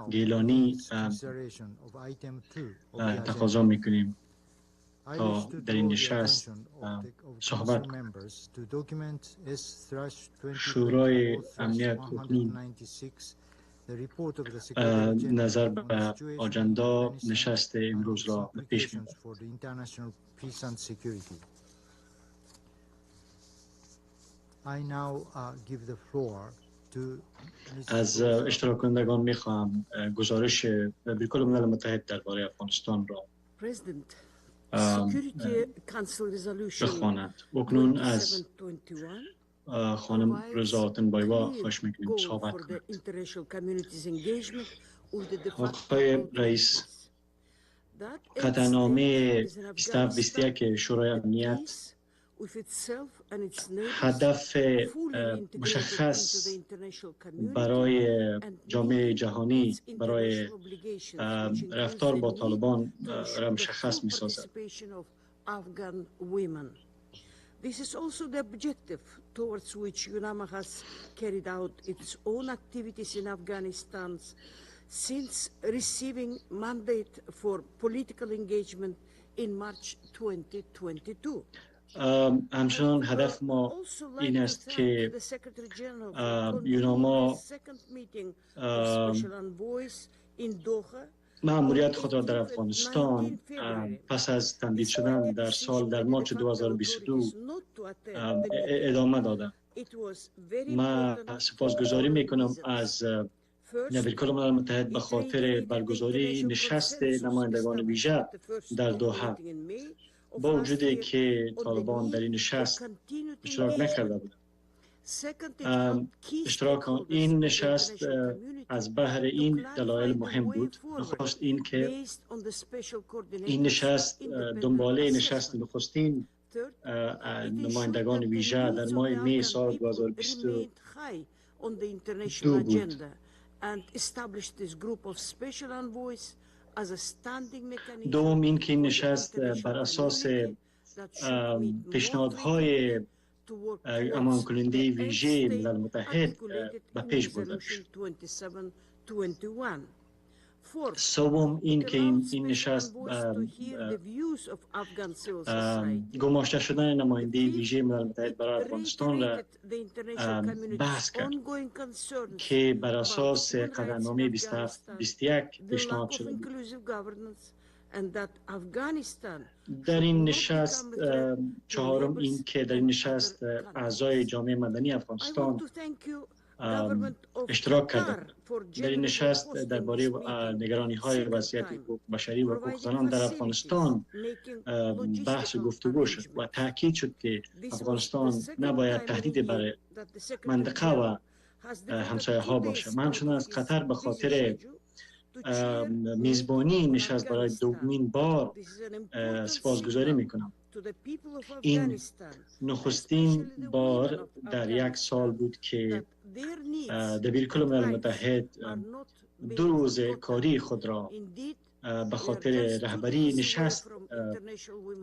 گیلانی تقاضا میکنیم تا در این نشست صحبت کنند. شورای امنیت اکنون نظر به آجندا نشست امروز را به پیش می‌برد. از اشتراک کنندگان میخواهم گزارش بیرکل ملل متحد درباره افغانستان را بخوانند. اکنون از خانم رضا تنبایوا خواهش میکنیم صحبت کنند. آقای رئیس، قطعنامه 2721 شورای امنیت هدف مشخص برای جامعه جهانی برای رفتار با طالبان را مشخص می سازد. This is also the objective towards which UNAMA has carried out its own activities in Afghanistan since receiving mandate for political engagement in March 2022. همچنان هدف ما این است که یوناما مأموریت خود را در افغانستان پس از تمدید شدن در مارچ 2022 ادامه داده. من سپاسگزاری میکنم از بیرکل ملل متحد به خاطر برگزاری نشست نمایندگان ویژه در دوحه. با وجودی که طالبان در این نشست اشتراک نکرده بودند. اشتراک این نشست از بهر این دلایل مهم بود. نخست این که این نشست دنباله نشست نخستین نمایندگان ویژه در ماه می سال 2022 بود. دوم این که این نشست بر اساس پیشنهادهای امان کننده ویژه ملل متحد به پیش برده شد. سوم این که این نشست گماشته شدن نماینده ویژه ملل متحد برای افغانستان را بحث کرد که بر اساس قطعنامه 2721 پیشنهاد شده بود. در این نشست چهارم این که در این نشست اعضای جامعه مدنی افغانستان اشتراک کرده. در این نشست درباره نگرانی‌های وضعیت حقوق بشری و حقوق زنان در افغانستان بحث و گفتگو شد و تاکید شد که افغانستان نباید تهدید برای منطقه و همسایه‌ها باشه. من چون از قطر به خاطر میزبانی نشست برای دومین بار سپاسگزاری میکنم. این نخستین بار در یک سال بود که بیرکل ملل متحد 2 روز کاری خود را به خاطر رهبری نشست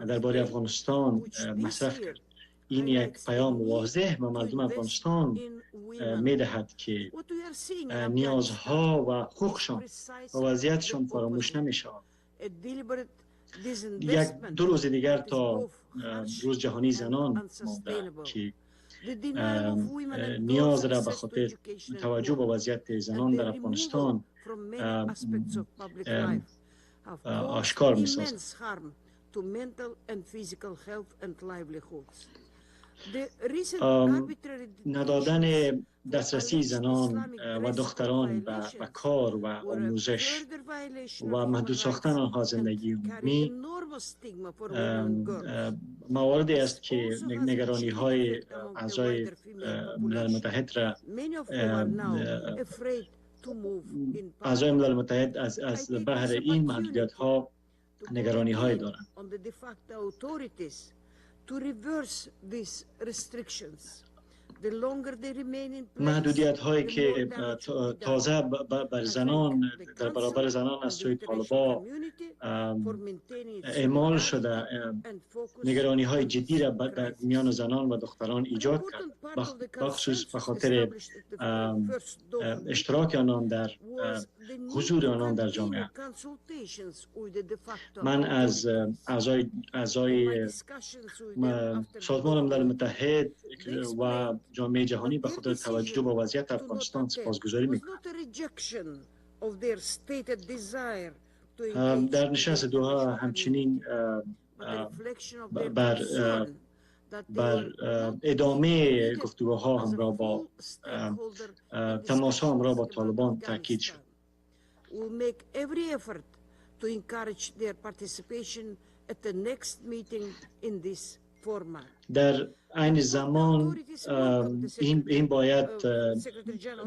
درباره افغانستان مصرف کرد. این یک پیام واضح به مردم افغانستان میدهد که نیازها و حقوقشان و وضعیتشان فراموش نمیشه. 2 روز دیگر تا روز جهانی زنان مانده که نیاز را به خاطر توجه به وضعیت زنان در افغانستان آشکار می‌سازد. ندادن دسترسی زنان و دختران به کار و آموزش و محدود ساختن آنها زندگی عمومی مواردی است که نگرانی‌های اعضای ملل متحد را اعضای ملل متحد از بهر این محدودیت‌ها نگرانی‌های دارند. to reverse these restrictions. محدودیت هایی که تازه بر زنان در برابر زنان از سوی طالبان اعمال شده، نگرانی های جدی را در میان زنان و دختران ایجاد کرد، بخصوص به خاطر اشتراک آنان در حضور آنان در جامعه. من از اعضای سازمان ملل متحد و جامعه جهانی به خاطر توجه به وضعیت افغانستان سپاسگزاری میکنم. در نشست دوحه همچنین بر ادامه گفتگوها همراه با تماس‌ها همراه با طالبان تاکید شد. To encourage their participation at the next meeting in this format. در عین زمان این باید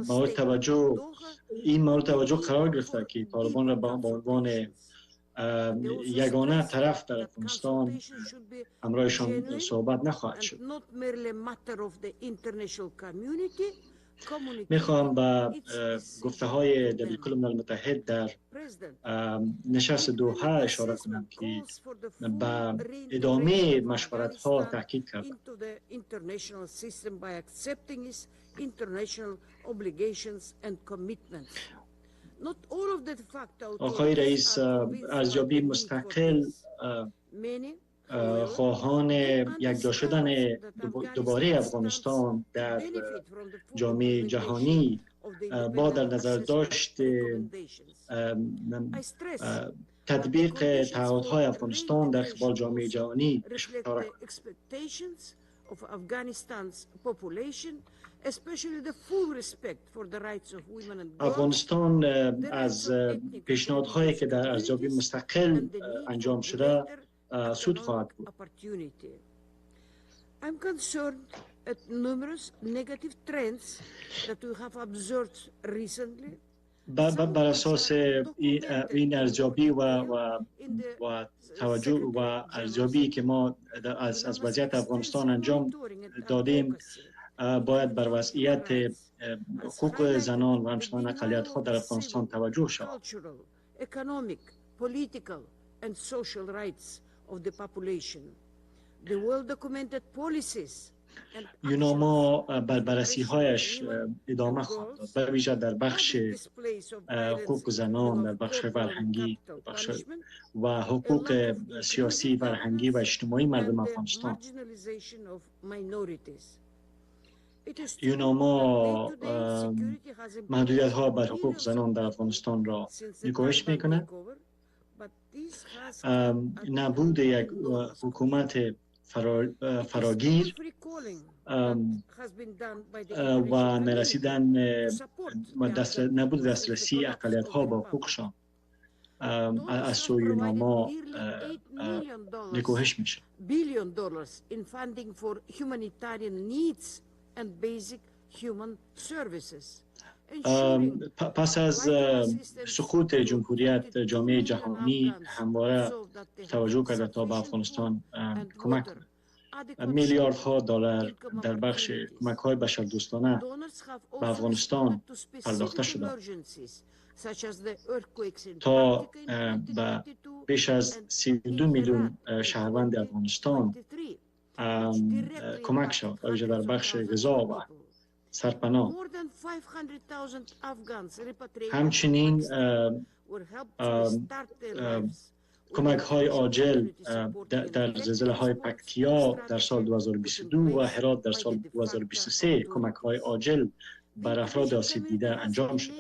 مورد توجه قرار گرفته که طالبان را با عنوان یگانه طرف در افغانستان همراهشان صحبت نخواهد شد. میخوام به گفته های دبیرکل ملل متحد در نشست دوحه اشاره کنم که به ادامه مشورت ها تاکید کرد. آقای رئیس ارزیابی مستقل خواهان یکجا شدن دوباره افغانستان در جامعه جهانی با در نظر داشت تطبیق تعهدهای افغانستان در قبال جامعه جهانی اشاره افغانستان از پیشنهادهایی که در ارزیابی مستقل انجام شده سود خواهد بود. I'm concerned at numerous negative trends that we have observed recently. بر اساس این ارزیابی و توجه و ارزیابی که ما از وضعیت افغانستان انجام دادیم، باید بر وضعیت حقوق زنان و همچنین اقلیت‌ها در افغانستان توجه شود. Economic, political and social rights of the population. The well-documented policies. یوناما بر بررسی‌هایش ادامه خواهد داد، به ویژه در بخش حقوق زنان، در بخش فرهنگی و حقوق سیاسی، فرهنگی و اجتماعی مردم افغانستان. یوناما محدودیت‌ها بر حقوق زنان در افغانستان را نکوهش می‌کند. نبود یک حکومت فراگیر و نرسیدن و نبود دسترسی اقلیت‌ها با حقوقشان از سوی یوناما نکوهش میشه. پس از سقوط جمهوریت، جامعه جهانی همواره توجه کرده تا به افغانستان کمک کنند. میلیاردها دلار در بخش کمک‌های بشردوستانه به افغانستان پرداخته شده تا به بیش از 32 میلیون شهروند افغانستان کمک شد، ویژه در بخش غذا و سرپناه. همچنین کمک‌های عاجل در زلزله‌های پکتیا در سال 2022 و هرات در سال 2023 کمک‌های عاجل بر افراد آسیب دیده انجام شد.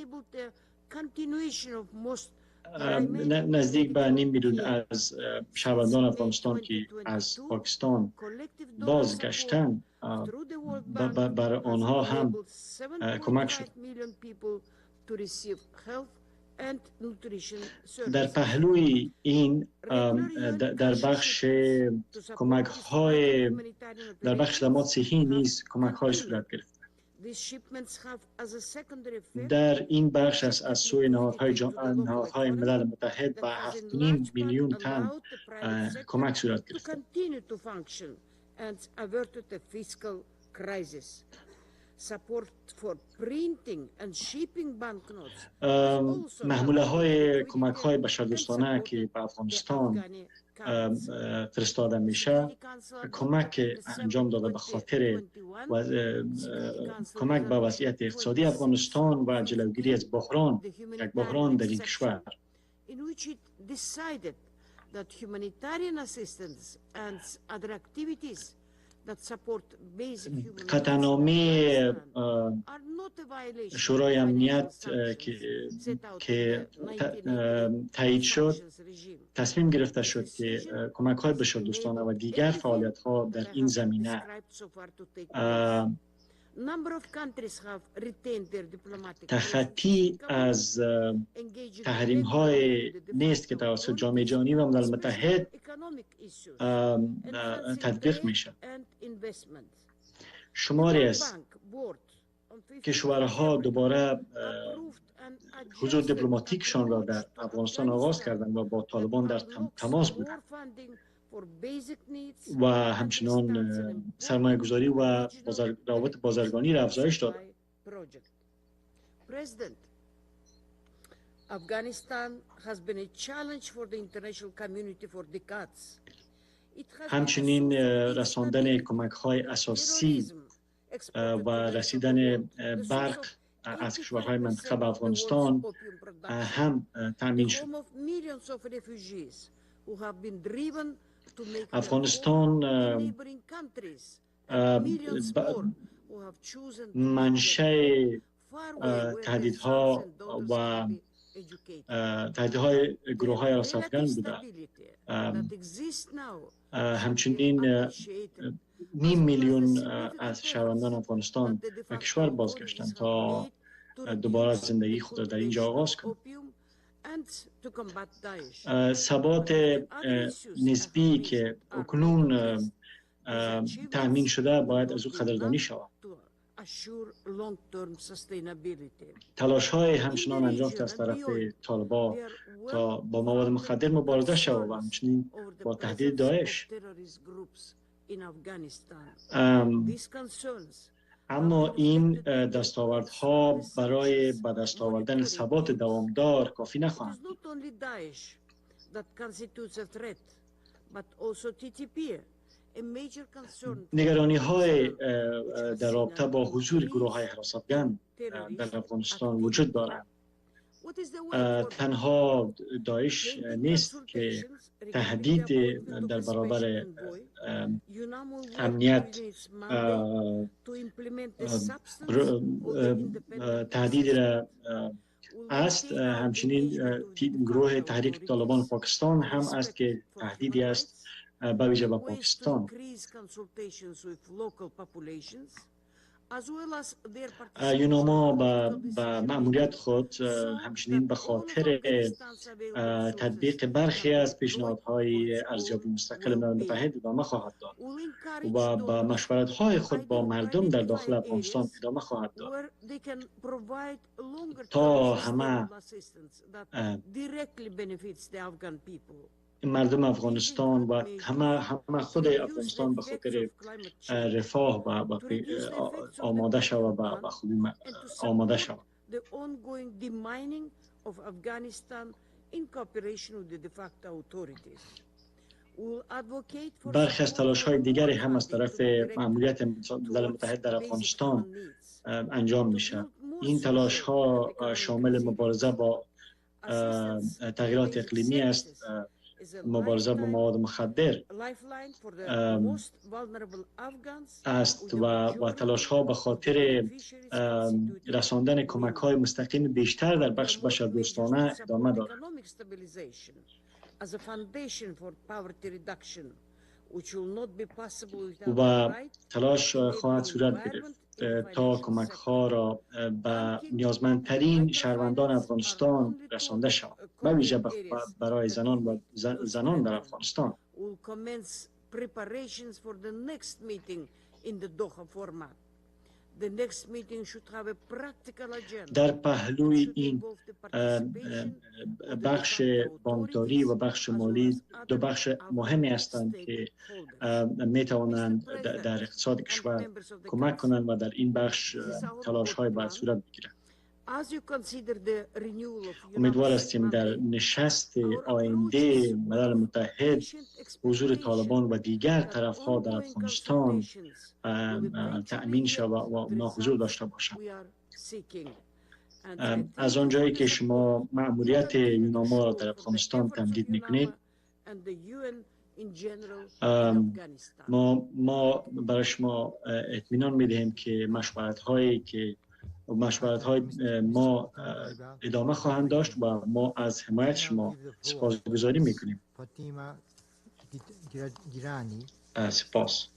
نزدیک به 5 میلیون از شهروندان افغانستان که از پاکستان بازگشتند، بر آنها هم کمک شد. در پهلوی این در بخش کمک‌های در بخش خدمات صحی نیز کمک‌های صورت گرفت. در این بخش از سوی نهادهای ملل متحد و 7.5 میلیون تن کمک صورت گرفت. Support for printing and shipping banknotes. محموله های کمک های بشردوستانه که به افغانستان فرستاده میشه کمک انجام داده به خاطر کمک به وضعیت اقتصادی افغانستان و جلوگیری از بحران، یک بحران در این کشور. In which it decided that humanitarian assistance and other activities that support basic human قطعنامه شورای امنیت که تایید شد، تصمیم گرفته شد که کمک های بشردوستانه و دیگر فعالیت ها در این زمینه تخطی از تحریم های نیست که توسط جامعه جهانی و ملل متحد تطبیق میشه. شماری از کشورها دوباره حضور دیپلماتیکشان را در افغانستان آغاز کردند و با طالبان در تماس بودند و همچنان سرمایه گذاری و روابط بازرگانی را افزایش دادند. همچنین رساندن کمک های اساسی و رسیدن برق از کشورهای منطقه به افغانستان هم تامین شد. افغانستان منشأ تهدیدها و تهدیدهای گروه های افغان بوده. همچنین 500,000 از شهروندان افغانستان به کشور بازگشتند تا دوباره زندگی خود را در اینجا آغاز کنند. ثبات نسبی که اکنون تأمین شده باید از او قدردانی شود. تلاش های همچنان انجام شده از طرف طالبان تا با مواد مخدر مبارزه شود و همچنین با تهدید داعش. اما این دستاوردها برای به دست آوردن ثبات دوامدار کافی نخواهند. نگرانی های در رابطه با حضور گروه های حراس افغان در افغانستان وجود دارد. تنها داعش نیست که تهدید در برابر امنیت تهدید را است، همچنین گروه تحریک طالبان پاکستان هم است که تهدیدی است به ویژه به پاکستان. یوناما به مأموریت خود همچنین به خاطر تطبیق برخی از پیشنهادهای ارزیابی مستقل ملل متحد ادامه خواهد داد و به مشورت‌های خود با مردم در داخل افغانستان ادامه خواهد داد تا همه مردم افغانستان و همه خود افغانستان به خاطر رفاه و آماده شود و به خوبی آماده شود. برخی از تلاش‌های دیگری هم از طرف مأموریت ملل متحد در افغانستان انجام میشه. این تلاش‌ها شامل مبارزه با تغییرات اقلیمی است، مبارزه با مواد مخدر است و تلاش ها به خاطر رساندن کمک های مستقیم بیشتر در بخش بشردوستانه ادامه دارد. و تلاش خواهد صورت گرفت تا کمک ها را به نیازمندترین شهروندان افغانستان رسانده شود، به ویژه برای زنان در افغانستان. The next meeting should have a practical agenda. در پهلوی این بخش بانکداری و بخش مالی دو بخش مهمی هستند که می توانند در اقتصاد کشور کمک کنند و در این بخش تلاش های باید صورت بگیرد. امیدوار هستیم در نشست آینده ملل متحد حضور طالبان و دیگر طرف ها در افغانستان تأمین شود و اونا حضور داشته باشند. از آنجایی که شما مأموریت یوناما را در افغانستان تمدید میکنید، ما برای شما اطمینان میدهیم که مشورت های ما ادامه خواهند داشت و ما از حمایت شما سپاسگزاری میکنیم. سپاس.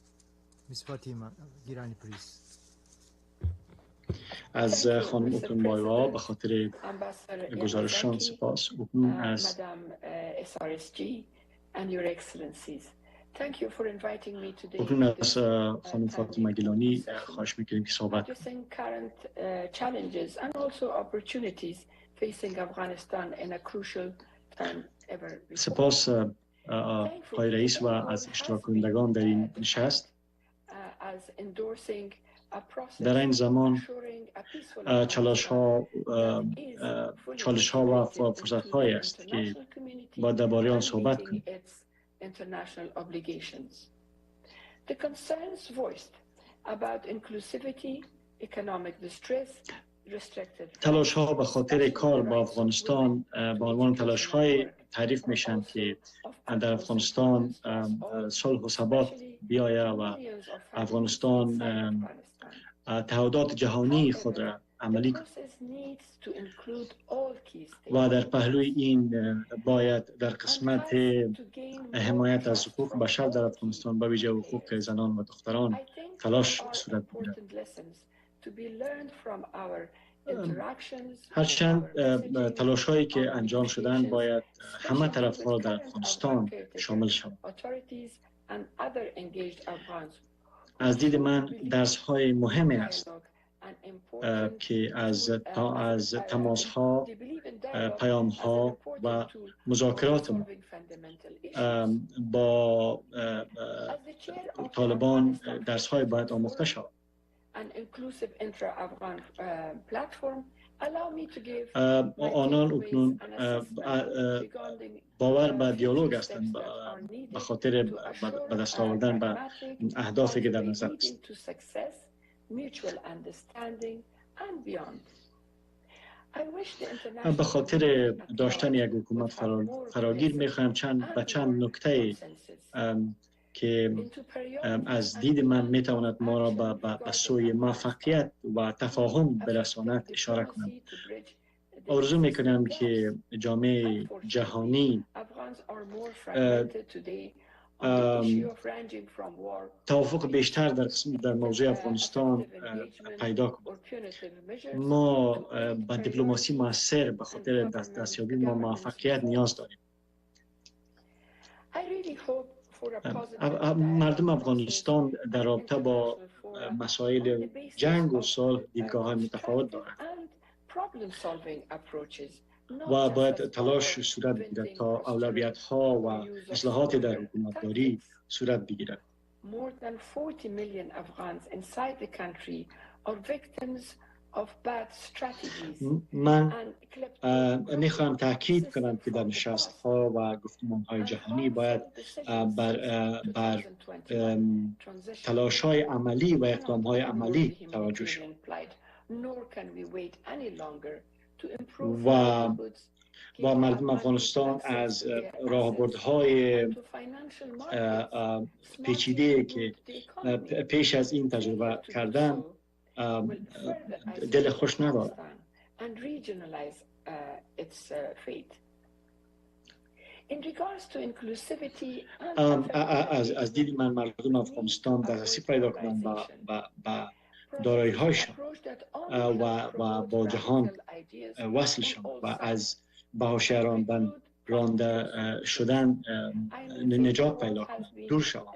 از خانم اوتون بایوا به خاطر گزارششان سپاس. اوتون از اوتون از خانم فاطمه گیلانی خواهش میکنیم که صحبت کنیم. سپاس آقای رئیس و از اشتراک کنندگان در این نشست. در این زمان چالش ها و فرصت های است که با درباره آن صحبت کنیم. International obligations. The concerns voiced about inclusivity, economic distress, restricted. تلاش ها به خاطر کار با افغانستان به عنوان تلاش های تعریف میشن که در افغانستان صلح و ثبات بیاید و افغانستان تعهدات جهانی خود را عملی کند. و در پهلوی این باید در قسمت حمایت از حقوق بشر در افغانستان به ویژه حقوق زنان و دختران تلاش صورت بگیرد. هرچند تلاش هایی که انجام شدن باید همه طرف ها در افغانستان شامل شوند. از دید من درس های مهمی است که از تماس ها، پیام ها و مذاکرات با طالبان درس های باید آموخته شود. آنان اکنون باور به دیالوگ هستند به خاطر به دست آوردن به اهدافی که در نظر است. به خاطر داشتن یک حکومت فراگیر میخوایم چند نکته که از دید من میتواند ما را به سوی موفقیت و تفاهم برساند اشاره کنم. آرزو میکنم که جامعه جهانی توافق بیشتر در موضوع افغانستان پیدا کنیم. ما با دیپلماسی موثر به خاطر دستیابی ما موفقیت نیاز داریم. مردم افغانستان در رابطه با مسائل جنگ و صلح دیدگاه‌های متفاوت دارند و باید تلاش صورت بگیرد تا اولویت‌ها و اصلاحات در حکومتداری صورت بگیرد. من میخواهم تاکید کنم که در نشست‌ها و گفتمان‌های جهانی باید بر تلاش‌های عملی و اقدام‌های عملی توجه شود و مردم افغانستان از راهبردهای پیچیده که پیش از این تجربه کردن دل خوش ندارد. از دید من مردم افغانستان دسترسی پیدا کنند به دارایی‌هایشان و با جهان وصل شوند و از به هوشیار رانده شدن نجات پیدا کنند، دور شوند.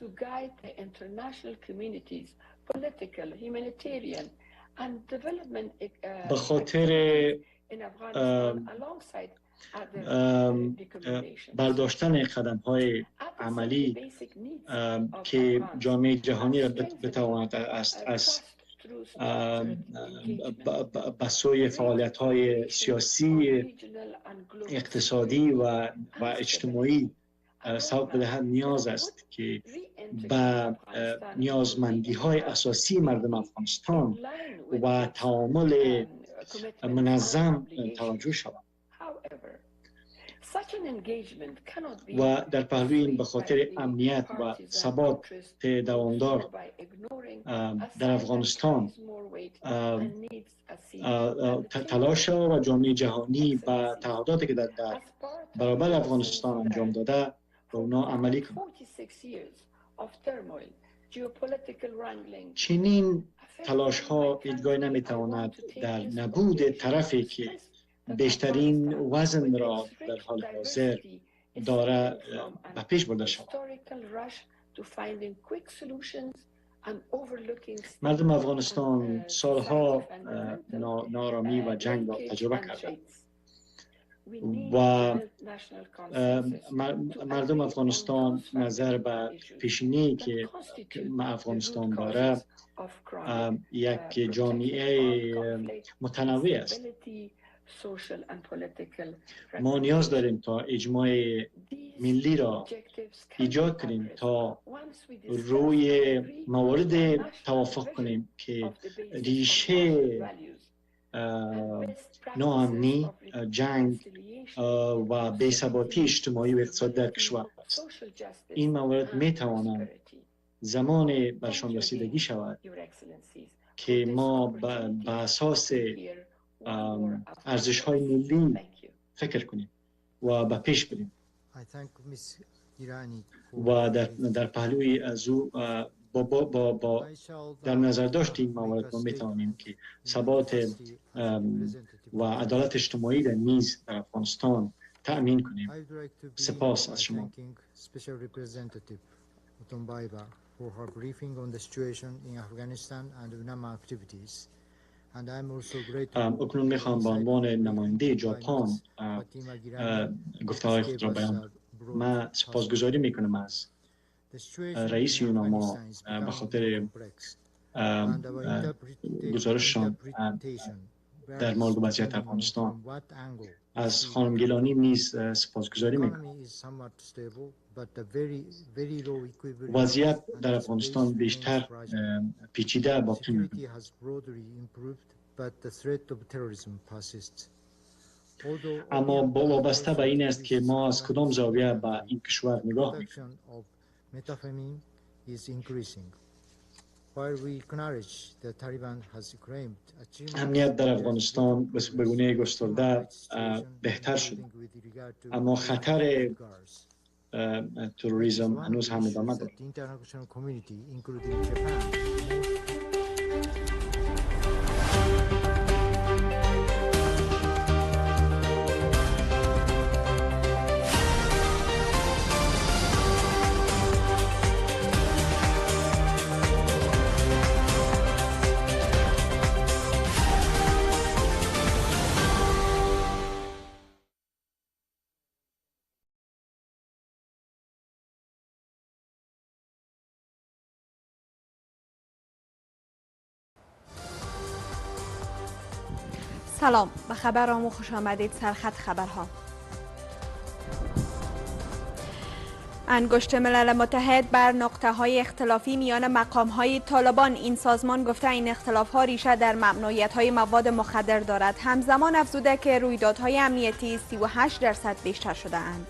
to guide the international community's political, humanitarian and development به خاطر in Afghanistan alongside other recommendations. برداشتن قدم‌های عملی که جامعه جهانی را بتواند از به سوی فعالیت‌های سیاسی، اقتصادی و اجتماعی سوق بدهد، نیاز است که به نیازمندی‌های اساسی مردم افغانستان و تعامل منظم توجه شود. و در پهلوی این به خاطر امنیت و ثبات دوامدار در افغانستان تلاش و جامعه جهانی و تعهداتی که در برابر افغانستان انجام داده به اونا عملی کنند. چنین تلاش ها هیچگاه نمیتواند در نبود طرفی که بیشترین وزن را در حال حاضر داره به پیش برده شود. مردم افغانستان سالها نارامی و جنگ را تجربه کردند و مردم افغانستان نظر به پیشینه‌ای که افغانستان داره یک جامعه متنوع است. ما نیاز داریم تا اجماع ملی را ایجاد کنیم تا روی موارد توافق کنیم که ریشه ناامنی، جنگ و بی‌ثباتی اجتماعی و اقتصادی در کشور است. این موارد می توانند زمان برشان رسیدگی شود که ما به اساس ارزش‌های ملی فکر کنیم و به پیش بریم. و در پهلوی از او با در نظر داشت این موارد ما میتوانیم که ثبات و عدالت اجتماعی در میز در افغانستان تأمین کنیم. سپاس از شما. اکنون میخوام به عنوان نماینده ژاپن گفته‌های خود را بیان کنم. من سپاسگزاری میکنم از رئیس یوناما به خاطر گزارششان در مورد وضعیت افغانستان. از خانم گیلانی نیز سپاسگزاری میکنم. وضعیت در افغانستان بیشتر پیچیده باقی میماند. اما وابسته به این است که ما از کدام زاویه به این کشور نگاه میکنیم. امنیت در افغانستان به گونه گسترده بهتر شده، اما خطر تروریسم هنوز هم ادامه دارد. سلام، به خبرامو خوش آمدید. سرخط خبرها. انگشت ملل متحد بر نقطه‌های اختلافی میان مقام‌های طالبان. این سازمان گفته این اختلاف‌ها ریشه در ممنوعیت‌های مواد مخدر دارد. همزمان افزوده که رویدادهای امنیتی 38% بیشتر شده‌اند.